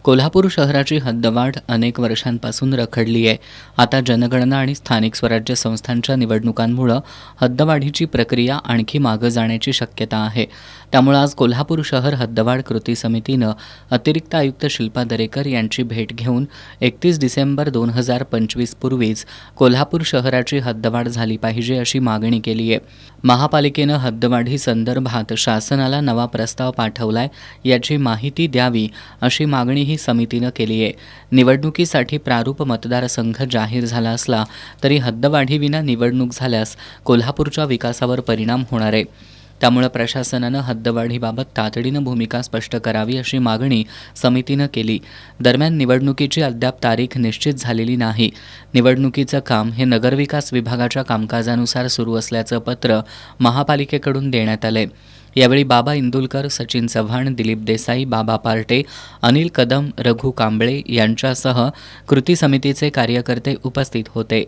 कोल्हापूर शहराची हद्दवाढ अनेक वर्षांपासून रखडली आहे. आता जनगणना आणि स्थानिक स्वराज्य संस्थांच्या निवडणुकांमुळे हद्दवाढीची प्रक्रिया आणखी मागं जाण्याची शक्यता आहे. त्यामुळे आज कोल्हापूर शहर हद्दवाढ कृती समितीनं अतिरिक्त आयुक्त शिल्पा दरेकर यांची भेट घेऊन 31 डिसेंबर 2025 पूर्वीच कोल्हापूर शहराची हद्दवाढ झाली पाहिजे अशी मागणी केली आहे. महापालिकेनं हद्दवाढी संदर्भात शासनाला नवा प्रस्ताव पाठवलाय, याची माहिती द्यावी अशी मागणी ही समितीनं केली आहे. निवडणुकीसाठी प्रारूप मतदारसंघ जाहीर झाला असला तरी हद्दवाढीविना निवडणूक झाल्यास कोल्हापूरच्या विकासावर परिणाम होणार आहे. त्यामुळे प्रशासनानं हद्दवाढीबाबत तातडीनं भूमिका स्पष्ट करावी अशी मागणी समितीनं केली. दरम्यान निवडणुकीची अद्याप तारीख निश्चित झालेली नाही. निवडणुकीचं काम हे नगरविकास विभागाच्या कामकाजानुसार सुरू असल्याचं पत्र महापालिकेकडून देण्यात आलंय. यावेळी बाबा इंदुलकर, सचिन चव्हाण, दिलीप देसाई, बाबा पार्टे, अनिल कदम, रघु कांबळे यांच्यासह कृती समितीचे कार्यकर्ते उपस्थित होते.